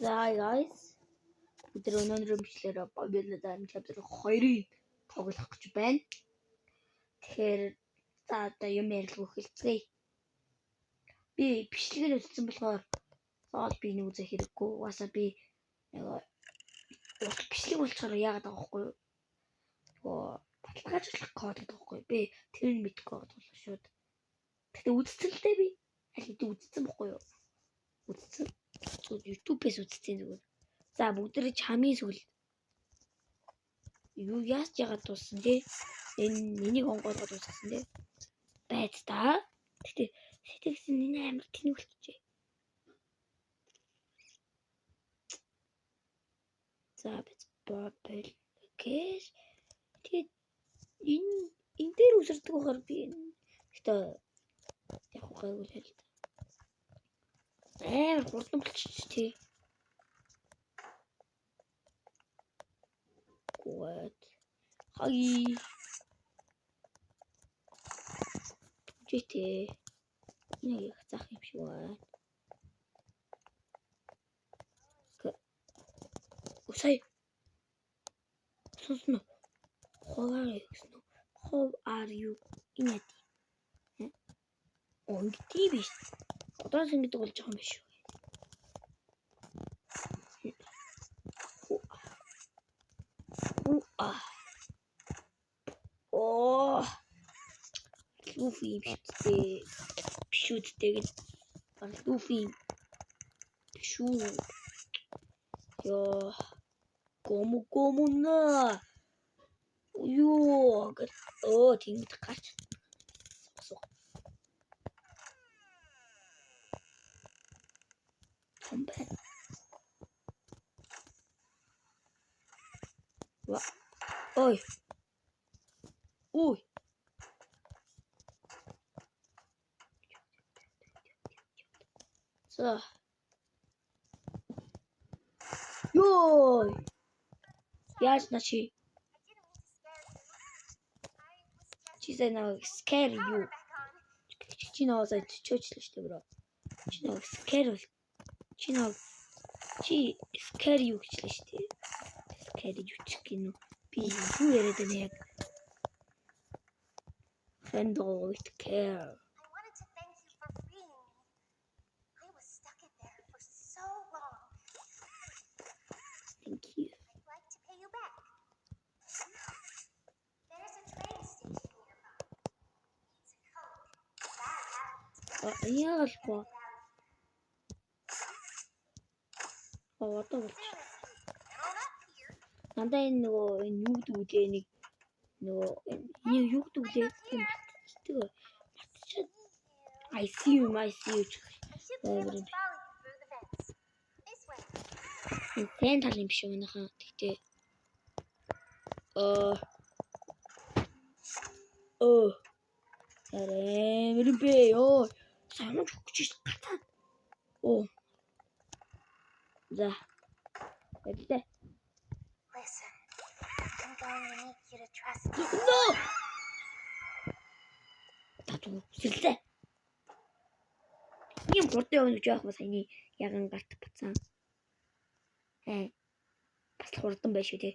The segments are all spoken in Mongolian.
За guys. Өдөр өнөөдрийн бичлэр Babylon chapter 2-ыг тоглох гэж байна. Тэгэхээр за одоо юм ярилцах хэлцгээе. Би бичлэгээр үзсэн болохоор заавал би нэг үзэх хэрэггүй. Угаасаа би нэг бичлэг болчихоор яагаад байгаа байхгүй юу? Баталгаажлах код гэдэг байхгүй юу? Би тэрийг мэдгүй байгаа шууд. Тэгтээ үзсэн л дээ би. Аль хэдийн үзсэн байхгүй юу? Үзсэн. YouTube-ээс үзсэн зүгээр. За бүгдэрэг хамгийн сүүл юу яаж яагаад дууссан те энийг онгоолгоод дууссан те байд та. Тэгтээ сэтгэсэн энэ амар тэнүүлчихжээ. За бид бобл кэш тэгээд энэ дээр үсэрдэг байхаар би гэхдээ яг гайгүй л хэл. Амар хурдан болчих тий. What? Хай. Житээ. Энэ яг зах юм шиг байна. Усай. Сонсно. How are you? Энэ яа. Онгий биш. Одоо ингэж болж байгаа юм биш үү? Luffy пишүүдтэй гэж Luffy пишүү ёо гому на ёо тиймд гарч комбат ой So. Yo. Yes, Nachi. She said now scare you. She knows that church bro. She knows scare. She scare you. Scare you chicken. Be who are the neck. Handle with care. Thank you. I'd like to pay you back. There's a train station nearby. It's a code. Yeah, what the? Надаа энэ нөгөө энэ юу гэдэг үлээ нэг нөгөө энэ юу гэдэг үлээ матчдаг. I see you. Фэн тал юм биш үү нахаа. Тэгтээ мэрбэ ёо санаж өгч гатаа. За. Эдээ. Listen, I'm going to need you to trust me. No. Татуу сэлээ. Ийм гурдын өнөж яах вэ саяны яган гарт буцаан. Бас хурдан байж шүү те.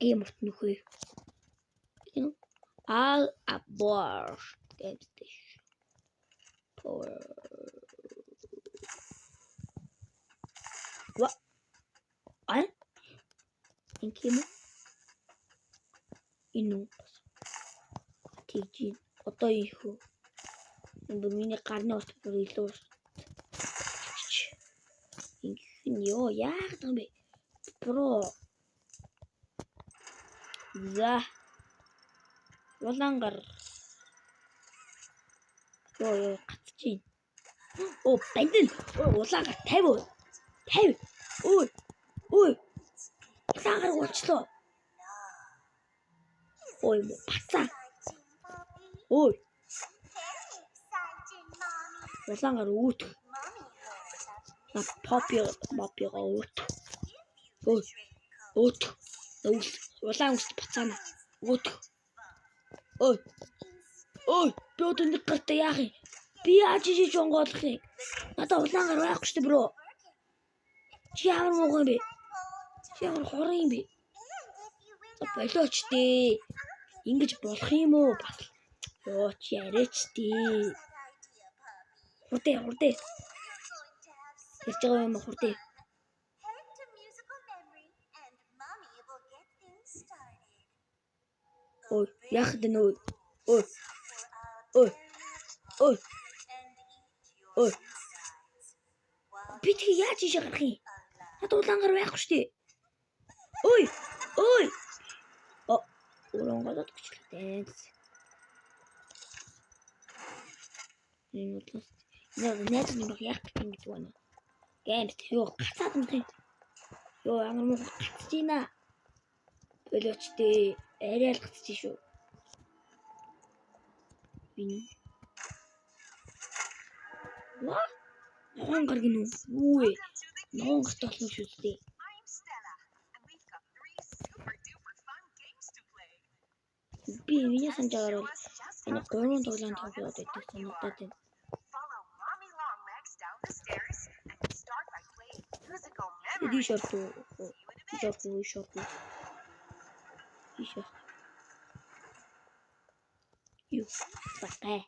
Ийм урт нөхөө. All aboard game station. Power. What? Thank you. Ину. Тэгжин. Одоо ийхүү. Миний гарны урт бүр илүү. Ёо яах юм бэ? Бро. За. Улаангар. Ёо гацчих. Бандин. Улаангар 50. Ой. Улаангар уучлаа. Ой бацаа. Ой. Улаангар уут. На попига уут. Уут. Улаан үст бацаана. Уут. Ой, би одоо нэг гартаа яах юм? Би яаж хийж онгоолох юм? Надаа улаангаар байхгүй шүү дээ, бро. Чи ямар мууган бэ? Чи ямар хорон юм бэ? За болооч дээ. Ингэж болох юм уу? Бас ёо чи арайч дээ. Хурдээ. Ярьж байгаа юм хурдээ. Head to musical memory and mommy will get things started. Ой, яах вэ нөө? Ой. Би тэг яаж ийшээ гарах юм? Над улаангаар байхгүй шүү дээ. Ой. Уран гадаад гүчлээ. Найз нь баг яах гэж юм бэ? Гэмт юу гацаад юм тий. Ёо ямар муу гацж ийна. Болооч дээ. Арай л гацж шүү. Бин. Ва? Ногоон гаргин үү? Юу вэ? Ногоон гарт болсон шүү дээ. I'm Stella, and we've got 3 super duper fun games to play. Би миний санджаар бол энэ 3 тоглоом тоглоод байдаг санагдаад байна. Follow Mommy Longlegs down the stairs, and we start by playing musical memory. Иди шорту. Шорту. Иша. Юу? Бакай.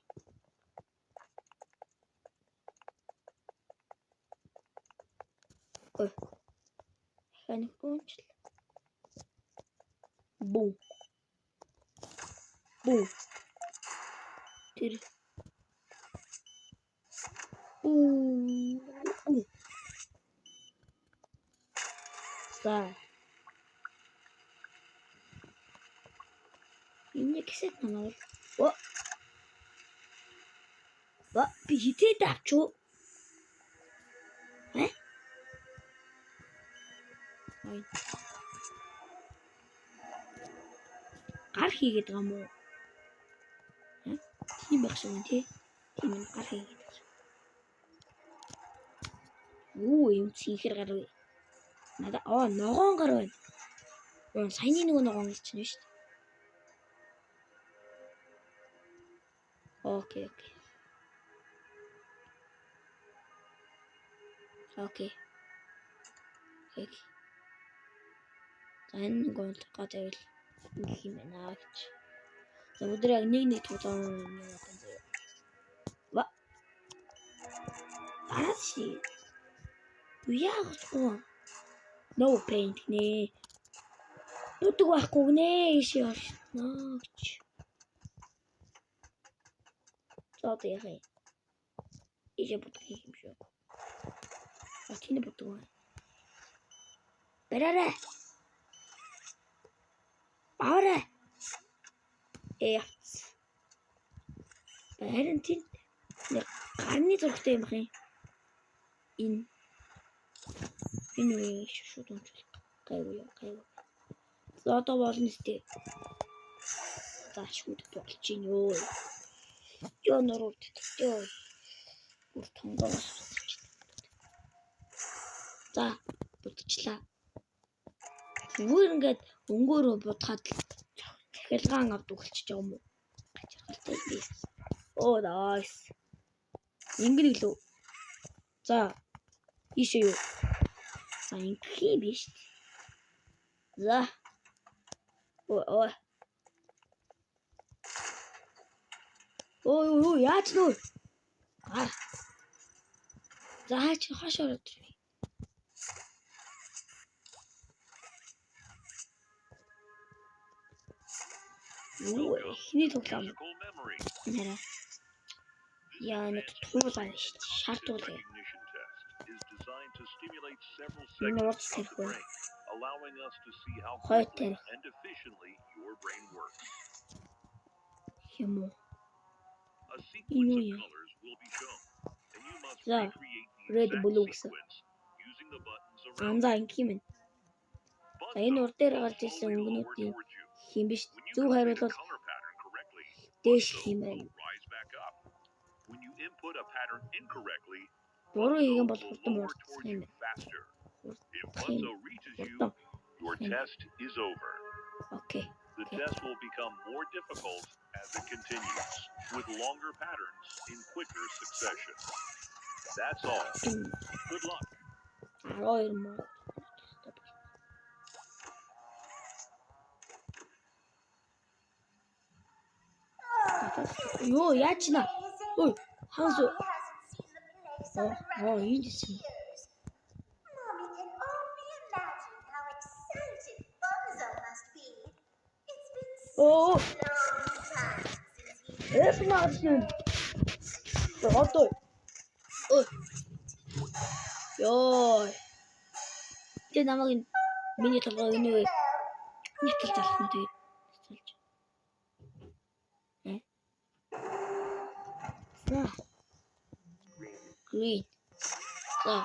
Ой. Хэн гонч. Бум. Тэр. За. Энэ кисет намайг. Би хитээд авчуу. Гар хийгээд байгаа юм уу? Тийм байх шиг юм тий. Тийм гар хийгээд байгаа. Юу юм цинхэр гар вэ? Надаа ногоон гар байна. Саяны нэг ногоон гэж чинь шүү дээ. Окей. За энэ гонлогоо тавил ингэх юм байна гэж. За өдөр яг нэг тоглоом юм байна заяа. Ва. Араши. Яах вэ? No paint нэ. Нүдэг байхгүй гинэ ишээ орно гэж. За яах юм. Ишээ бүтэх юм шүү. Атины бүтэх. Бараарай. Харин тийм гарны зургтай юм байна. Энэ шууд унжуулах. Гайгүй. За одоо болно сте. За шууд болж чинь ёо. Ёо нөрөд. Үр тонгоос. За бүтчлээ. Зүгээр ингээд өнгөөрөө будгаад цахилгаан авд өгөлчихөж байгаа юм уу? Гачиргалтай би. Nice. Ингэн лөө. За. Ишээ юу? За ингэх юм биш. За. Ой, яаж нөө? За чи хашаа ороод. Хиний тоглоом. Нэрэ. Яа нэг туулаа шаардуулаа. Нууц тэрхүү. Хойтер. Хэмээ. За, red blue гэсэн. Анзаа ингэх юм. За энэ урд дээр гарч ирсэн өнгөнүүдийн хин биш зөв хариулт бол дээш юм байна. Буруу хийгэн бол хурдан муурдсан юм. Your test is over. Okay. The test will become more difficult as it continues, with longer patterns in quicker succession. That's all. Good luck. 12 муу. Ёо, яаж чи наа? Ой, ханс. Mommy hasn't seen them in Lakes Oh, around oh, interesting. years. Mommy can only imagine how excited Bunzo must be. It's been such Oh. a long time since he Эф наадсан. Одоо. Ой. Ёо. Тэ намайг миний толгой өнөө нийтэл залах нь тэгээд салж. Green. So.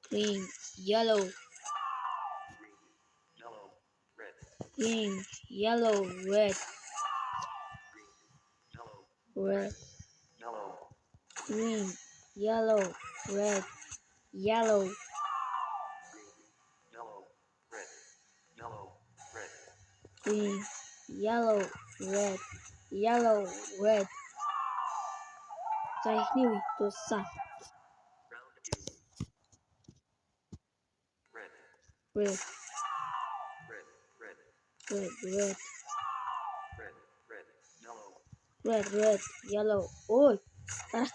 Green, yellow. Green, yellow, red. Red. Green, yellow, red, yellow. Green, yellow, red, yellow, red. За ихний үед дууссан. Red. Red, yellow. Ой. Дараач.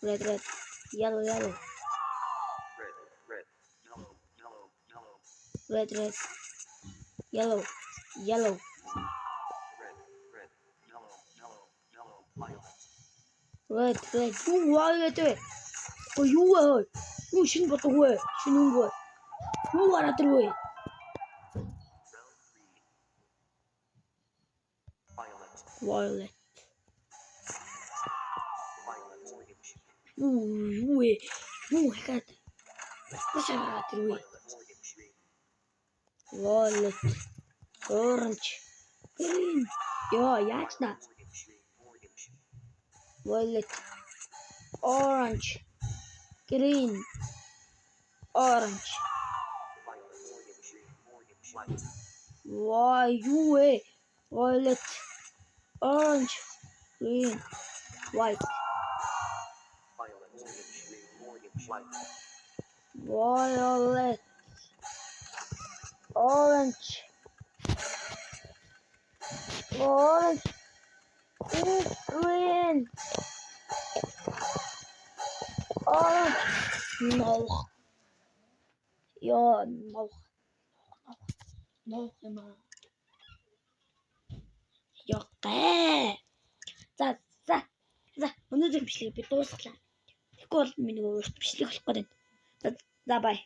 Red, yellow. Red, yellow. Red, юу ваагаад вэ? Ой юу вэ? Юу шинэ бодог вэ? Шинэ өнгө. Юу гараад ирвэ? Violet. Юу вэ? Юу хахад? Бушаад ирвэ? Violet. Orange. Green. Яа, яаж на? Violet. Orange. Green. Orange. Why юу вэ? Violet. Orange. Green. White. Violet. Orange. Green. Orange. No. Яа, no юм аа. Ягаа. За, өнөөдөр бичлэгийг би дуусглаа. Тэгэхгүй бол миний өөрт бичлэг болох гэдэг. За бай.